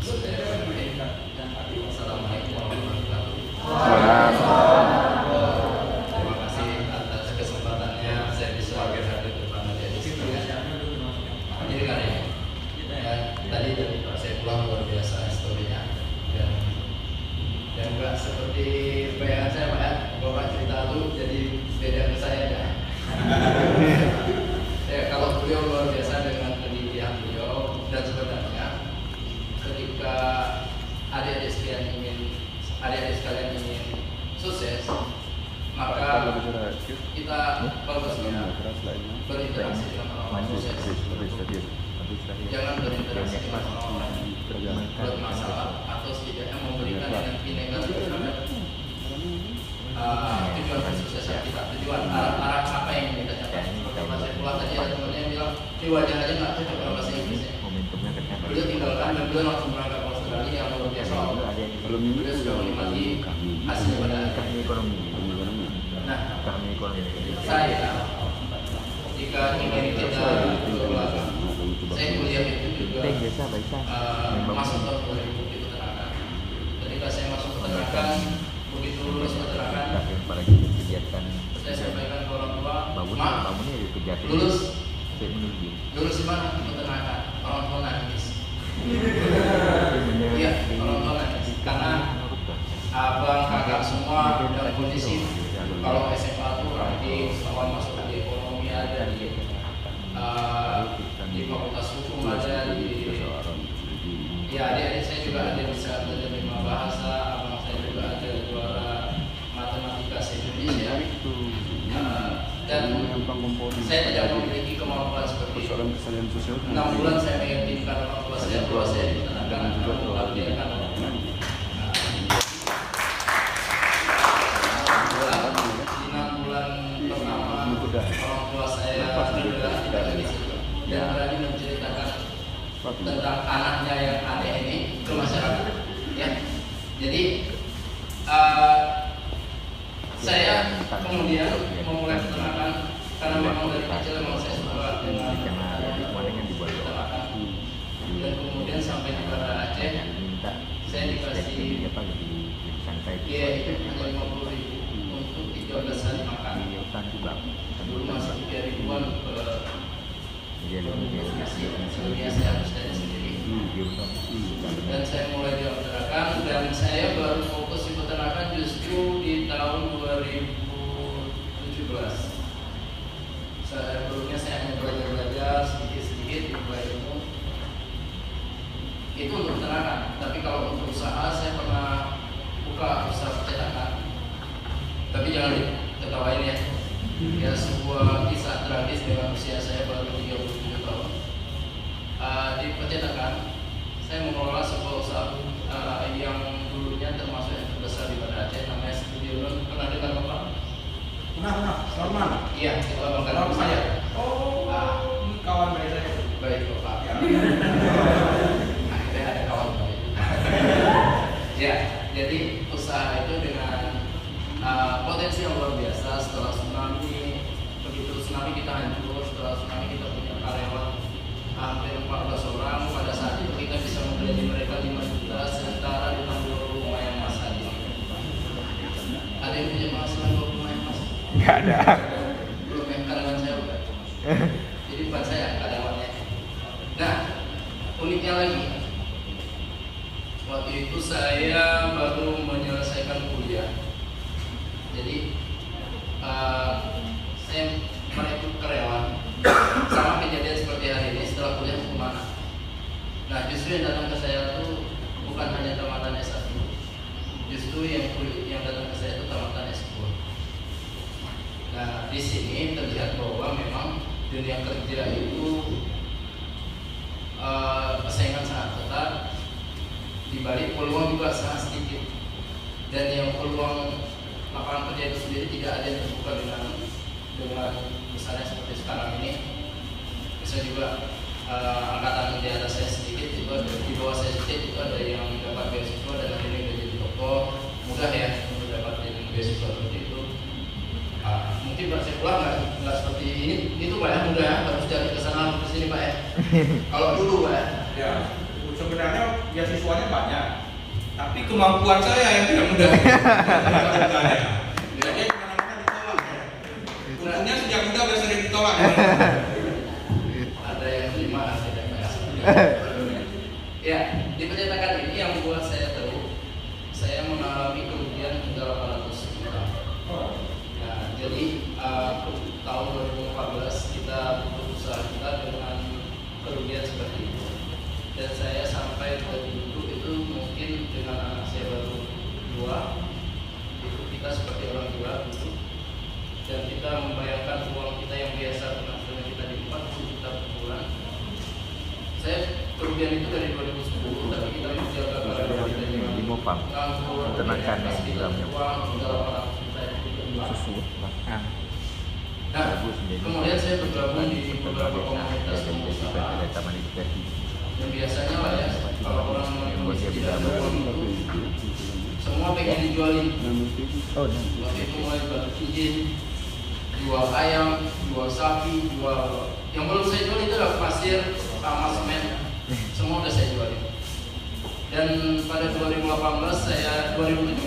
Assalamualaikum warahmatullahi wabarakatuh. Terima kasih atas kesempatannya saya bisa hadir di depan adik-adik sekalian. Jadi kan ya, tadi saya pulang luar biasa historinya dan enggak seperti bayangan saya Pak ya. Bapak cerita tuh jadi beda ke saya ya. Ya kalau beliau luar biasa dengan pendidikan beliau dan sebenarnya ketika adik-adik sekalian ingin sukses, maka kita bagusnya berinteraksi dengan orang sukses. Jangan berinteraksi dengan orang bermasalah atau setidaknya memberikan energi negatif terhadap tujuan kesuksesan kita, tujuan arah apa yang kita capai. Kalau saya pulang tadi ada temannya yang bilang, ini wajah aja nggak cocok dengan bahasa Inggrisnya. Beliau tinggalkan dan beliau langsung berangkat ke Australia yang luar biasa. Beliau sudah menikmati hasil pada ekonomi. Nah, saya jika ingin kita berbelakang, saya kuliah itu juga masuk tahun 2000 itu peternakan. Ketika saya masuk peternakan, begitu lulus peternakan, saya sampaikan ke orang tua, "Mak, lulus di mana? Peternakan." Orang tua nangis. Iya, orang tua nangis karena abang kakak semua dalam kondisi kalau SMA tuh ranking, lawan masuk di ekonomi ada di fakultas hukum ada ya adik-adik saya juga ada bisa belajar 5 bahasa, abang saya juga ada juara matematika se-Indonesia dan saya tidak memiliki kemampuan seperti itu. 6 bulan saya meyakinkan orang tua saya bahwa saya dipeternakan akan mengabdikan orang tua. Di 6 bulan pertama orang tua saya adalah tidak lagi dan berani menceritakan tentang anaknya yang aneh ini ke masyarakat. Ya, jadi saya kemudian memulai peternakan karena memang dari kecil memang saya suka dengan peternakan dan kemudian sampai di Banda Aceh saya dikasih ya itu hanya 50.000 untuk 13 hari makan. Dulu masih 3.000-an sebelumnya saya harus dari sendiri dan saya mulai di peternakan dan saya baru fokus di peternakan justru di tahun 2017. Sebelumnya saya hanya belajar sedikit-sedikit di ilmu itu untuk peternakan, tapi kalau untuk usaha saya pernah buka usaha percetakan, tapi jangan diketawain ya. Ya sebuah kisah tragis dengan usia saya baru 37 tahun. Di percetakan saya mengelola sebuah usaha yang dulunya termasuk yang terbesar di Banda Aceh, namanya Studio. Pernah dengar Bapak? Pernah, Norman. Iya, itu abang kandung saya. Oh, ini kawan baik saya. Baik Bapak. Ya. Akhirnya ada kawan baik. Ya, jadi usaha itu dengan potensi yang luar biasa. Setelah tsunami, begitu tsunami kita hancur, setelah tsunami kita punya karyawan hampir 14 orang. Pada saat itu kita bisa menggaji mereka 5 juta setara dengan 2 rumah yang mas hadir. Ada yang punya penghasilan 2 rumah yang mas? Nggak ada. Belum, yang karyawan saya bukan. Jadi bukan saya karyawannya. Nah, uniknya lagi, waktu itu saya baru menyelesaikan kuliah. Jadi saya merekrut karyawan sama kejadian seperti hari ini. Setelah kuliah mau kemana? Nah justru yang datang ke saya tuh bukan hanya tamatan S1, justru yang datang ke saya itu tamatan S2. Nah di sini terlihat bahwa memang dunia kerja itu persaingan sangat ketat, di balik peluang juga sangat sedikit, dan yang peluang lapangan kerja itu sendiri tidak ada yang terbuka dengan misalnya seperti sekarang ini. Bisa juga angkatan di atas saya sedikit, juga di bawah saya sedikit itu ada yang dapat beasiswa dan akhirnya udah jadi dokter. Mudah ya untuk dapatin beasiswa seperti itu. Mungkin Pak saya pulang nggak seperti ini. Itu Pak ya, mudah harus cari kesana ke sini Pak ya. Kalau dulu Pak ya sebenarnya beasiswanya banyak, tapi kemampuan saya yang tidak mudah. Jadi kemana-mana ditolak ya. Untungnya sejak muda udah sering ditolak. Ada yang terima, ada yang enggak. Ya, di percetakan ini yang buat saya tahu, saya mengalami kerugian hingga 800 juta. Nah, jadi tahun 2014 kita tutup usaha kita dengan kerugian seperti itu. Dan saya sampai ke dulu itu mungkin dengan anak saya baru 2, itu kita seperti orang tua gitu. Dan kita membayangkan uang kita yang biasa penghasilan kita di 40 juta per bulan. Saya kerugian itu dari 2010, tapi kita menjaga karena kita di Mopang peternakan yang di dalamnya susu. Nah, kemudian saya bergabung di beberapa komunitas pengusaha yang biasanya lah ya, kalau orang kondisi tidak ada uang itu semua pengen dijualin. Waktu itu mulai batu cincin, jual ayam, jual sapi, jual yang belum saya jual itu adalah pasir sama semen, semua udah saya jualin. Dan pada 2017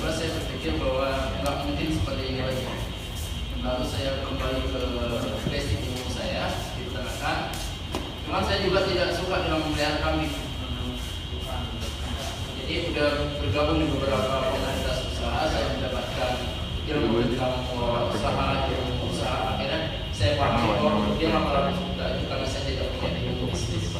saya berpikir bahwa nggak mungkin seperti ini lagi. Lalu saya kembali ke basic ilmu saya di peternakan. Cuman saya juga tidak suka dengan memelihara kambing. Jadi udah bergabung di beberapa komunitas usaha, saya mendapatkan ilmu tentang ilmu usaha. Akhirnya saya paham bahwa dia 800 juta itu karena saya tidak punya ilmu bisnis.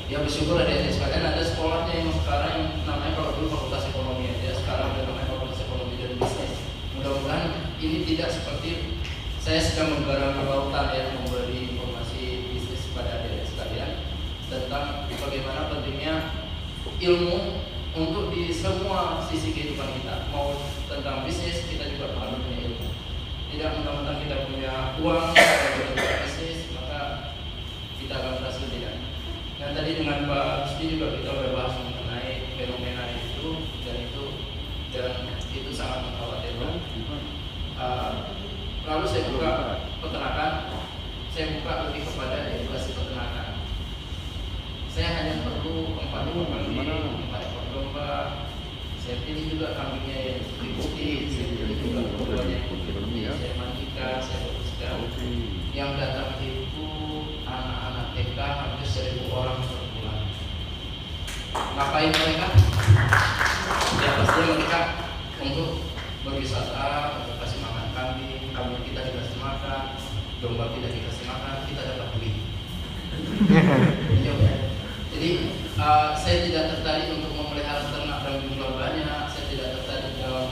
Ya bersyukur ada sekalian ada sekolahnya yang sekarang yang namanya kalau dulu fakultas ekonomi aja, sekarang ada namanya fakultas ekonomi dan bisnis. Mudah-mudahan ini tidak seperti saya sedang menggarami lautan yang memberi informasi bisnis kepada adik-adik sekalian tentang bagaimana pentingnya ilmu untuk di semua sisi kehidupan kita. Mau tentang bisnis kita juga perlu punya ilmu. Tidak mentang-mentang kita punya uang atau punya bisnis maka kita akan berhasil tidak. Dan tadi dengan Pak Rusdi juga kita sudah bahas mengenai fenomena itu dan itu sangat mengkhawatirkan. Lalu saya buka peternakan, saya buka lebih kepada edukasi peternakan. Saya hanya perlu 4 ekor kambing, 4 ekor domba. Saya pilih juga kambingnya yang putih, saya pilih juga dombanya yang putih. Saya mandikan, saya bersihkan. Yang datang itu anak-anak TK hampir 1.000 orang per bulan. Ngapain mereka? Ya pastinya mereka untuk berwisata, untuk kasih makan kambing kita dikasih makan, domba kita dikasih makan, kita dapat duit. Jadi saya tidak tertarik untuk memelihara ternak dalam jumlah banyak. Saya tidak tertarik dalam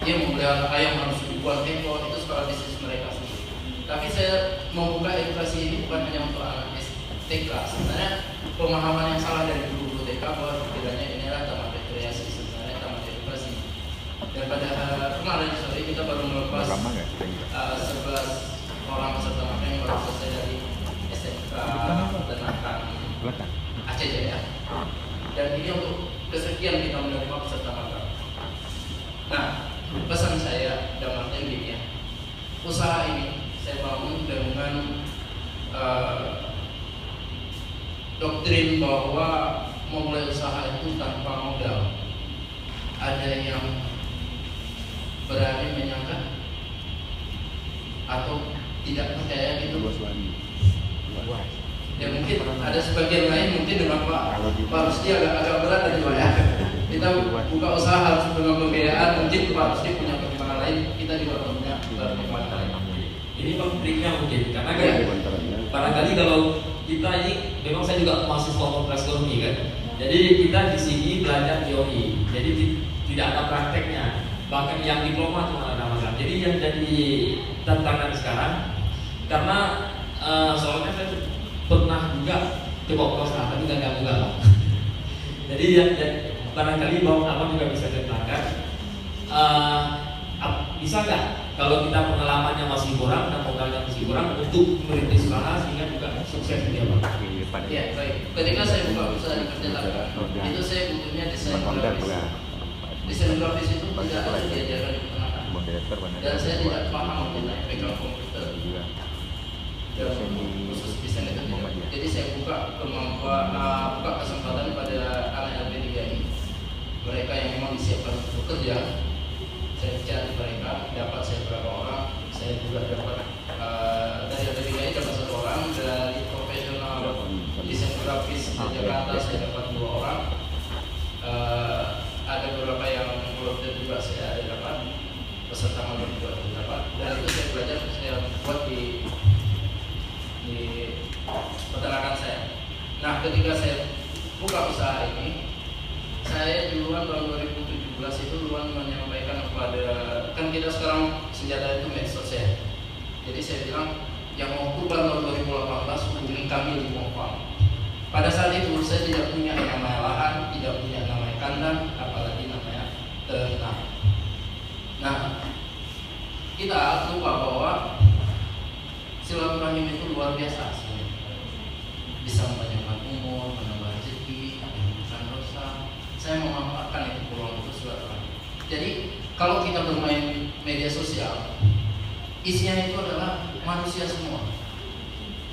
memelihara ayam harus ribuan ekor, itu soal bisnis mereka sendiri. Tapi saya membuka edukasi ini bukan hanya untuk anak TK. Sebenarnya pemahaman yang salah dari guru TK bahwa setidaknya inilah taman rekreasi, sebenarnya taman edukasi. Dan pada kemarin sore kita baru melepas 11 orang peserta magang yang baru selesai dari SMK Peternakan Aceh Jaya. Dan ini untuk kesekian kita menerima peserta magang. Nah, pesan saya dalam artian gini ya, usaha ini saya bangun dengan doktrin bahwa memulai usaha itu tanpa modal. Ada yang berani menyangka atau tidak percaya gitu. Ya mungkin ada sebagian lain mungkin dengan Pak Rusdi agak berat tadi Pak ya. Kita buka usaha harus dengan pembiayaan, mungkin Pak Rusdi punya pertimbangan lain, kita juga punya pertimbangan lain. Ini konfliknya mungkin karena kan barangkali kalau kita ini memang saya juga mahasiswa kompleks ekonomi kan. Jadi kita di sini belajar teori, jadi tidak ada prakteknya. Bahkan yang diploma cuma ada magang. Jadi yang jadi tantangan sekarang karena soalnya saya pernah juga coba usaha tapi gagal juga. Jadi yang barangkali bahwa abang juga bisa ceritakan bisa nggak kalau kita pengalamannya masih kurang dan modalnya masih kurang untuk merintis usaha sehingga juga sukses dia bang. Ya baik. Ketika saya buka usaha di percetakan itu saya butuhnya desain grafis. Desain grafis itu tidak ada diajarkan di peternakan. Dan saya tidak paham mengenai pegang komputer. Dan khusus desain itu. Jadi saya buka kesempatan bekerja, saya cari mereka, dapat saya berapa orang, saya juga dapat dari DKI dapat 1 orang, dari profesional desain grafis di Jakarta saya dapat 2 orang, ada beberapa yang volunteer juga saya ada dapat, peserta magang juga ada dapat, dan itu saya belajar saya buat di peternakan saya. Nah, ketika saya buka usaha ini, saya duluan tahun 2017 itu duluan menyampaikan kepada, kan kita sekarang senjata itu medsos ya. Jadi saya bilang yang mau kurban tahun 2018 hubungi kami di Mopang. Pada saat itu saya tidak punya yang namanya lahan, tidak punya yang namanya kandang, apalagi namanya ternak. Nah, kita lupa bahwa silaturahim itu luar biasa sebenarnya. Bisa memanjangkan umur, menambah rezeki, menghilangkan dosa. Saya memanfaatkan itu peluang itu silaturahim. Jadi kalau kita bermain media sosial, isinya itu adalah manusia semua.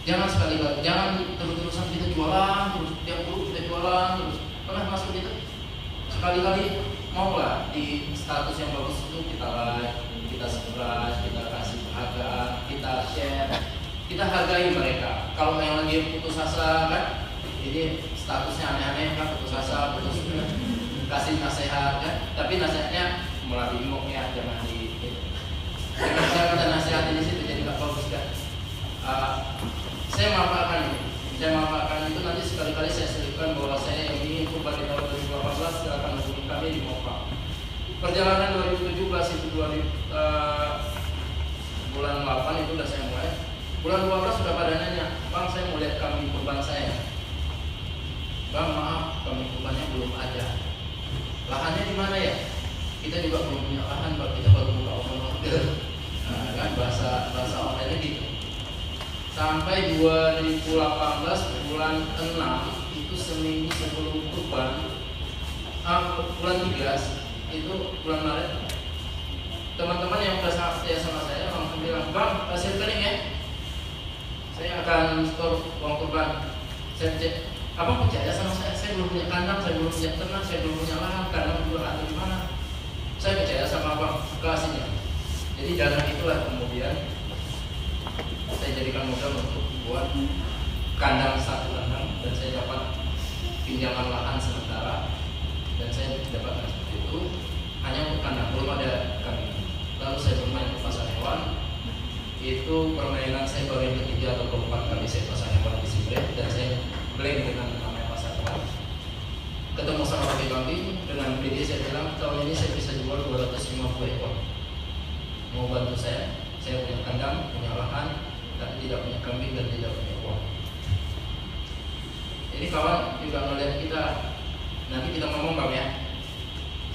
Jangan sekali-kali, jangan terus-terusan kita jualan, terus tiap grup kita jualan, terus pernah masuk gitu. Sekali-kali maulah di status yang bagus itu kita like, kita subscribe, kita kasih penghargaan, kita share, kita hargai mereka. Kalau yang lagi putus asa kan, ini statusnya aneh-aneh kan, putus asa, putus kasih nasihat kan, tapi nasihatnya melalui inbox ya, jangan di jangan saya kata nasihat di situ jadi nggak bagus kan. Saya manfaatkan itu nanti sekali-kali saya selipkan bahwa saya yang ingin kurban di tahun 2018 silakan hubungi kami di Mopang. Perjalanan 2017 itu bulan 8 itu udah saya mulai. Bulan 12 sudah pada nanya, Bang saya mau lihat kambing kurban saya. Bang maaf, kambing kurbannya belum ada. Lahannya di mana ya? Kita juga belum punya lahan, Bang. Kita baru buka open order. Nah, kan bahasa online gitu. Sampai 2018 bulan 6 itu seminggu sebelum kurban, bulan 13 itu bulan Maret, teman-teman yang udah sangat setia sama saya langsung bilang, Bang hasil rekening ya, saya akan store uang kurban. Saya cek, Abang percaya sama saya belum punya kandang, saya belum punya ternak, saya belum punya lahan, kandang juga ada di mana. Saya percaya sama Abang, kasihnya. Jadi dana itulah kemudian saya jadikan modal untuk buat kandang, 1 kandang, dan saya dapat pinjaman lahan sementara, dan saya dapatkan seperti itu hanya untuk kandang, belum ada kambing. Lalu saya bermain ke pasar hewan, itu permainan saya baru yang ketiga atau keempat kali saya pasar hewan di Sibre, dan saya blend dengan namanya pasar hewan. Ketemu sama kambing, dengan PD saya bilang tahun ini saya bisa jual 250 ekor. Mau bantu saya punya kandang, punya lahan, tapi tidak punya kambing dan tidak punya uang. Ini kawan juga melihat kita, nanti kita ngomong Bang ya.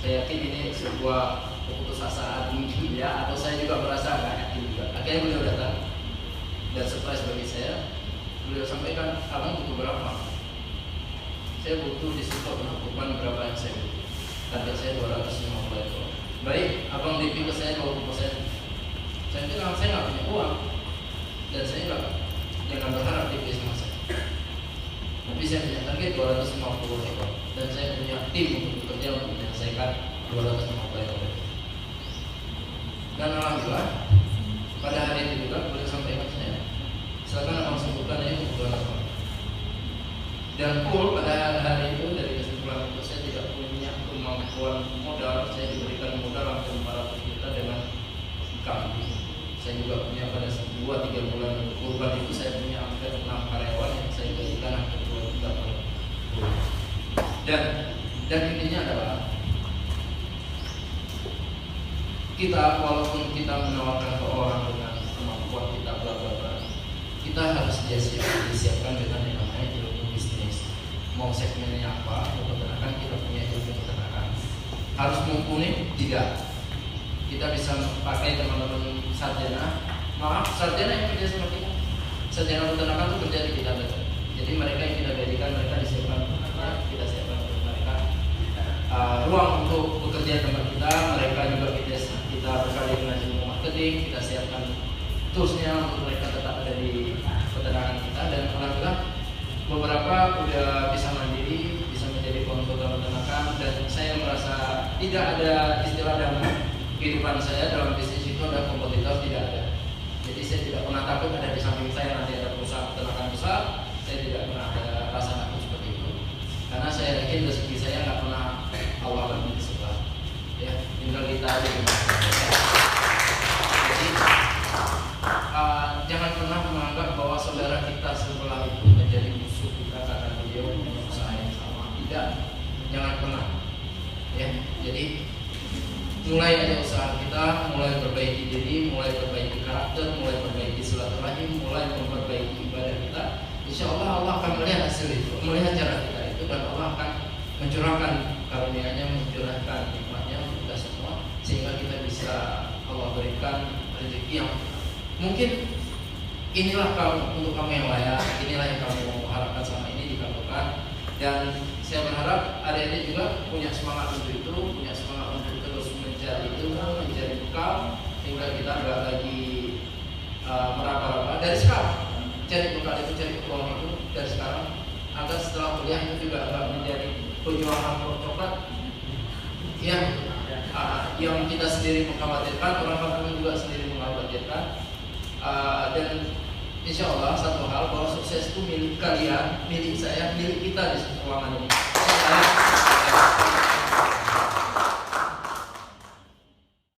Saya yakin ini sebuah keputusasaan mungkin ya, atau saya juga merasa nggak yakin juga. Akhirnya beliau datang dan surprise bagi saya. Beliau sampaikan, Abang butuh berapa? Saya butuh di support untuk kurban berapa yang saya butuh. Target saya 250 ekor. Baik, Abang DP ke saya 20%. Saya bilang saya nggak punya uang dan saya nggak, jangan berharap DP sama saya. Tapi saya punya target 250 ekor dan saya punya tim untuk bekerja untuk menyelesaikan 250 ekor. Dan alhamdulillah pada hari itu juga boleh sampaikan saya, silakan Abang sebutkan ini kebutuhan apa. Dan full pada hari itu dari kesimpulan itu saya tidak punya kemampuan modal, saya diberikan modal hampir 400 juta dengan kambing. Saya juga punya pada 2-3 bulan kurban itu saya punya hampir 6 karyawan yang saya gajikan hampir 2 juta per bulan. Dan intinya adalah kita walaupun kita menawarkan ke orang dengan kemampuan kita bla bla bla, kita harus disiapkan dengan yang namanya ilmu bisnis. Mau segmennya apa, mau peternakan, kita punya ilmu peternakan. Harus mumpuni? Tidak. Kita bisa pakai teman-teman sarjana, maaf sarjana yang kerja sama kita, sarjana peternakan itu kerja di kita betul. Jadi mereka yang kita gajikan, mereka disiapkan kita siapkan untuk mereka ruang untuk bekerja di tempat kita. Mereka juga kita berkali dengan ilmu marketing, kita siapkan toolsnya untuk mereka tetap ada di peternakan kita. Dan alhamdulillah beberapa udah bisa mandiri, bisa menjadi konsultan peternakan, dan saya merasa tidak ada istilah dalam kehidupan saya, dalam bisnis itu ada kompetitor, tidak ada. Jadi saya tidak pernah takut ada di samping saya nanti ada perusahaan peternakan besar. Saya tidak pernah ada rasa takut seperti itu, karena saya yakin rezeki saya nggak pernah Allah bagi sebelah. Ya, tinggal kita aja. Jadi jangan pernah menganggap bahwa saudara kita sebelah itu menjadi musuh kita karena beliau punya usaha yang sama. Tidak, jangan pernah. Ya, jadi mulai aja usaha kita, mulai perbaiki diri, mulai perbaiki karakter, mulai perbaiki silaturahim, mulai memperbaiki ibadah kita. Insya Allah akan melihat hasil itu, melihat cara kita itu, dan Allah akan mencurahkan karunia-Nya, mencurahkan nikmat-Nya untuk kita semua, sehingga kita bisa Allah berikan rezeki yang mungkin inilah untuk kamu yang layak, inilah yang kamu harapkan selama ini dikabulkan. Dan saya berharap adik-adik juga punya semangat untuk itu, punya semangat untuk terus mencari ilmu, mencari bekal, hingga kita nggak lagi meraba-raba dari sekarang. Cari bekal itu, cari peluang itu dari sekarang, agar setelah kuliah itu juga nggak menjadi pejuang amplop coklat yang kita sendiri mengkhawatirkan, orang kampung juga sendiri mengkhawatirkan. Dan insya Allah satu hal, bahwa sukses itu milik kalian, milik saya, milik kita di ruangan ini.